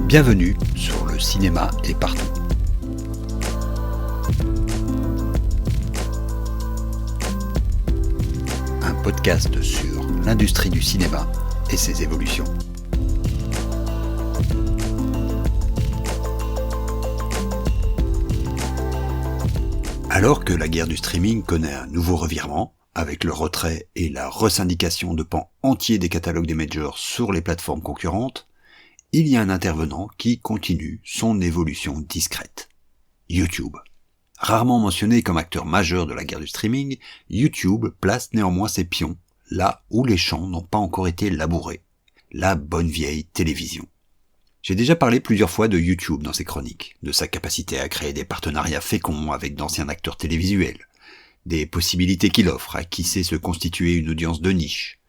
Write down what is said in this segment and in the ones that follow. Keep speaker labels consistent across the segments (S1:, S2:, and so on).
S1: Bienvenue sur Le cinéma est partout. Un podcast sur l'industrie du cinéma et ses évolutions. Alors que la guerre du streaming connaît un nouveau revirement, avec le retrait et la resyndication de pans entiers des catalogues des majors sur les plateformes concurrentes, il y a un intervenant qui continue son évolution discrète. YouTube. Rarement mentionné comme acteur majeur de la guerre du streaming, YouTube place néanmoins ses pions là où les champs n'ont pas encore été labourés. La bonne vieille télévision. J'ai déjà parlé plusieurs fois de YouTube dans ces chroniques, de sa capacité à créer des partenariats féconds avec d'anciens acteurs télévisuels, des possibilités qu'il offre à qui sait se constituer une audience de niche.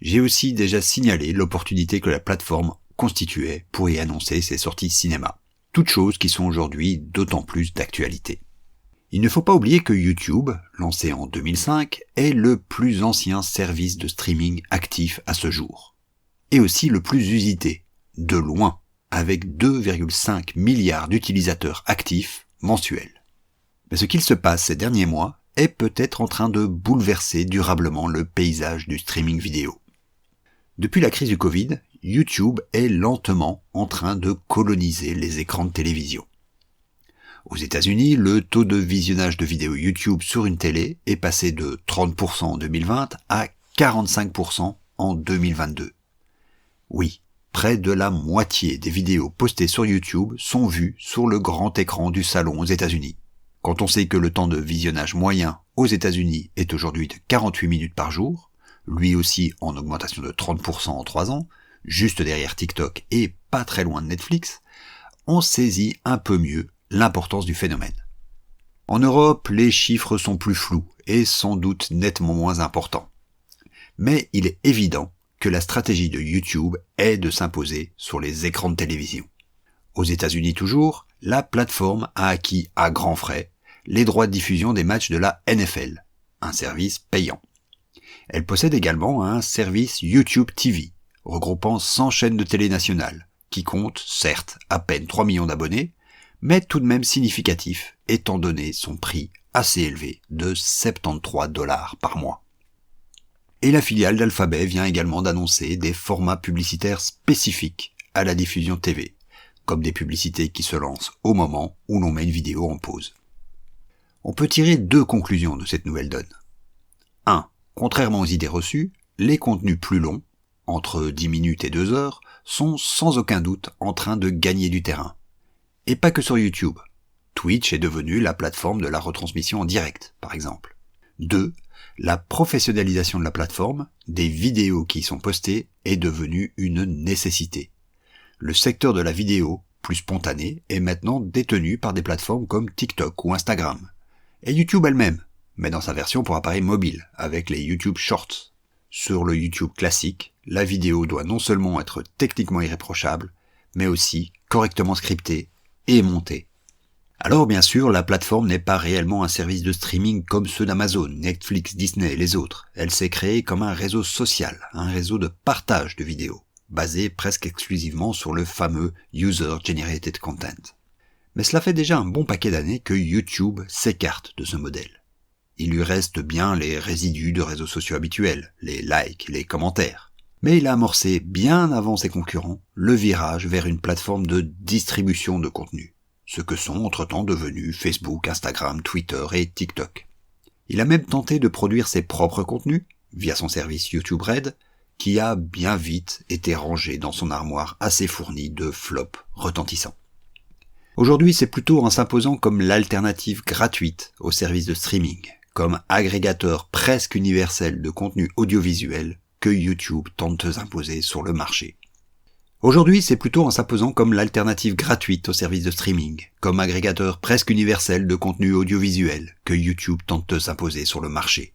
S1: J'ai aussi déjà signalé l'opportunité que la plateforme constituait pour y annoncer ses sorties cinéma. Toutes choses qui sont aujourd'hui d'autant plus d'actualité. Il ne faut pas oublier que YouTube, lancé en 2005, est le plus ancien service de streaming actif à ce jour. Et aussi le plus usité, de loin, avec 2,5 milliards d'utilisateurs actifs mensuels. Mais ce qu'il se passe ces derniers mois est peut-être en train de bouleverser durablement le paysage du streaming vidéo. Depuis la crise du Covid, YouTube est lentement en train de coloniser les écrans de télévision. Aux États-Unis, le taux de visionnage de vidéos YouTube sur une télé est passé de 30% en 2020 à 45% en 2022. Oui, près de la moitié des vidéos postées sur YouTube sont vues sur le grand écran du salon aux États-Unis. Quand on sait que le temps de visionnage moyen aux États-Unis est aujourd'hui de 48 minutes par jour, lui aussi en augmentation de 30% en 3 ans, juste derrière TikTok et pas très loin de Netflix, on saisit un peu mieux l'importance du phénomène. En Europe, les chiffres sont plus flous et sans doute nettement moins importants. Mais il est évident que la stratégie de YouTube est de s'imposer sur les écrans de télévision. Aux États-Unis toujours, la plateforme a acquis à grands frais les droits de diffusion des matchs de la NFL, un service payant. Elle possède également un service YouTube TV, regroupant 100 chaînes de télé nationales, qui compte, certes, à peine 3 millions d'abonnés, mais tout de même significatif, étant donné son prix assez élevé de 73 $ par mois. Et la filiale d'Alphabet vient également d'annoncer des formats publicitaires spécifiques à la diffusion TV, comme des publicités qui se lancent au moment où l'on met une vidéo en pause. On peut tirer 2 conclusions de cette nouvelle donne. 1. Contrairement aux idées reçues, les contenus plus longs, entre 10 minutes et 2 heures, sont sans aucun doute en train de gagner du terrain. Et pas que sur YouTube. Twitch est devenu la plateforme de la retransmission en direct, par exemple. 2. La professionnalisation de la plateforme, des vidéos qui y sont postées, est devenue une nécessité. Le secteur de la vidéo, plus spontanée, est maintenant détenu par des plateformes comme TikTok ou Instagram. Et YouTube elle-même, mais dans sa version pour appareil mobile, avec les YouTube Shorts. Sur le YouTube classique, la vidéo doit non seulement être techniquement irréprochable, mais aussi correctement scriptée et montée. Alors bien sûr, la plateforme n'est pas réellement un service de streaming comme ceux d'Amazon, Netflix, Disney et les autres. Elle s'est créée comme un réseau social, un réseau de partage de vidéos, basé presque exclusivement sur le fameux User Generated Content. Mais cela fait déjà un bon paquet d'années que YouTube s'écarte de ce modèle. Il lui reste bien les résidus de réseaux sociaux habituels, les likes, les commentaires. Mais il a amorcé, bien avant ses concurrents, le virage vers une plateforme de distribution de contenu, ce que sont entre-temps devenus Facebook, Instagram, Twitter et TikTok. Il a même tenté de produire ses propres contenus, via son service YouTube Red, qui a bien vite été rangé dans son armoire assez fournie de flops retentissants. Aujourd'hui, c'est plutôt en s'imposant comme l'alternative gratuite aux services de streaming, comme agrégateur presque universel de contenu audiovisuel, que YouTube tente de s'imposer sur le marché. Aujourd'hui, c'est plutôt en s'imposant comme l'alternative gratuite aux services de streaming, comme agrégateur presque universel de contenu audiovisuel, que YouTube tente de s'imposer sur le marché.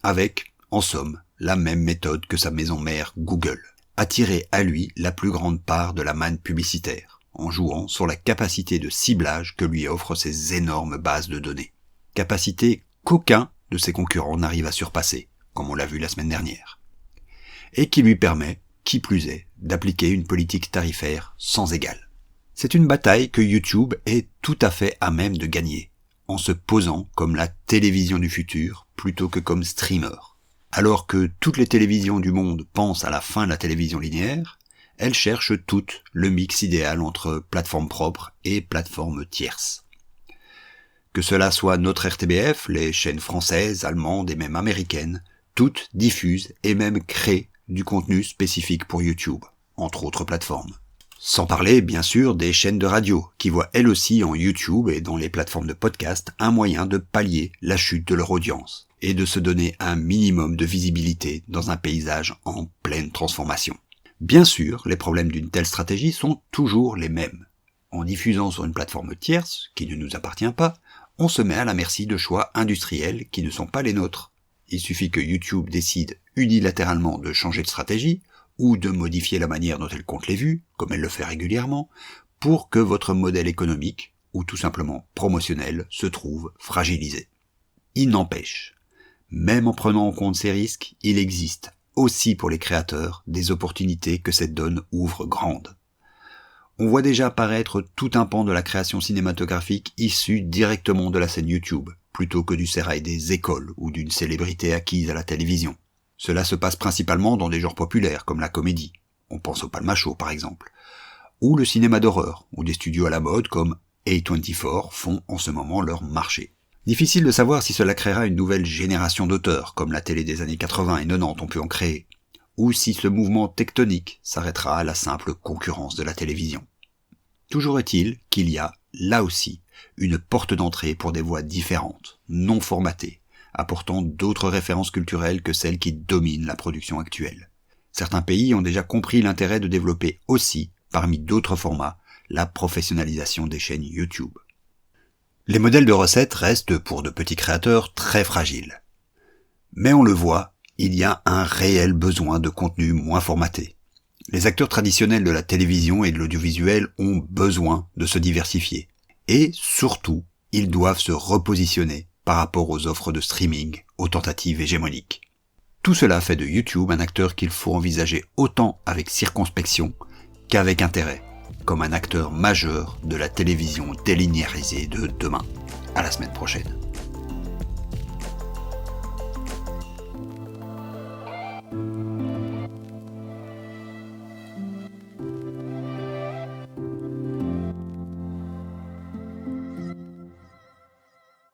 S1: Avec, en somme, la même méthode que sa maison mère Google, attirer à lui la plus grande part de la manne publicitaire, en jouant sur la capacité de ciblage que lui offrent ces énormes bases de données. Capacité qu'aucun de ses concurrents n'arrive à surpasser, comme on l'a vu la semaine dernière. Et qui lui permet, qui plus est, d'appliquer une politique tarifaire sans égale. C'est une bataille que YouTube est tout à fait à même de gagner, en se posant comme la télévision du futur plutôt que comme streamer. Alors que toutes les télévisions du monde pensent à la fin de la télévision linéaire, elles cherchent toutes le mix idéal entre plateformes propres et plateformes tierces. Que cela soit notre RTBF, les chaînes françaises, allemandes et même américaines, toutes diffusent et même créent du contenu spécifique pour YouTube, entre autres plateformes. Sans parler, bien sûr, des chaînes de radio, qui voient elles aussi en YouTube et dans les plateformes de podcast un moyen de pallier la chute de leur audience, et de se donner un minimum de visibilité dans un paysage en pleine transformation. Bien sûr, les problèmes d'une telle stratégie sont toujours les mêmes. En diffusant sur une plateforme tierce, qui ne nous appartient pas, on se met à la merci de choix industriels qui ne sont pas les nôtres. Il suffit que YouTube décide unilatéralement de changer de stratégie, ou de modifier la manière dont elle compte les vues, comme elle le fait régulièrement, pour que votre modèle économique, ou tout simplement promotionnel, se trouve fragilisé. Il n'empêche, même en prenant en compte ces risques, il existe aussi pour les créateurs des opportunités que cette donne ouvre grande. On voit déjà apparaître tout un pan de la création cinématographique issu directement de la scène YouTube, plutôt que du sérail des écoles ou d'une célébrité acquise à la télévision. Cela se passe principalement dans des genres populaires comme la comédie, on pense au Palma-Show par exemple, ou le cinéma d'horreur, où des studios à la mode comme A24 font en ce moment leur marché. Difficile de savoir si cela créera une nouvelle génération d'auteurs, comme la télé des années 80 et 90 ont pu en créer, ou si ce mouvement tectonique s'arrêtera à la simple concurrence de la télévision. Toujours est-il qu'il y a, là aussi, une porte d'entrée pour des voix différentes, non formatées, apportant d'autres références culturelles que celles qui dominent la production actuelle. Certains pays ont déjà compris l'intérêt de développer aussi, parmi d'autres formats, la professionnalisation des chaînes YouTube. Les modèles de recettes restent, pour de petits créateurs, très fragiles. Mais on le voit, il y a un réel besoin de contenu moins formaté. Les acteurs traditionnels de la télévision et de l'audiovisuel ont besoin de se diversifier. Et surtout, ils doivent se repositionner par rapport aux offres de streaming, aux tentatives hégémoniques. Tout cela fait de YouTube un acteur qu'il faut envisager autant avec circonspection qu'avec intérêt, comme un acteur majeur de la télévision délinéarisée de demain. À la semaine prochaine.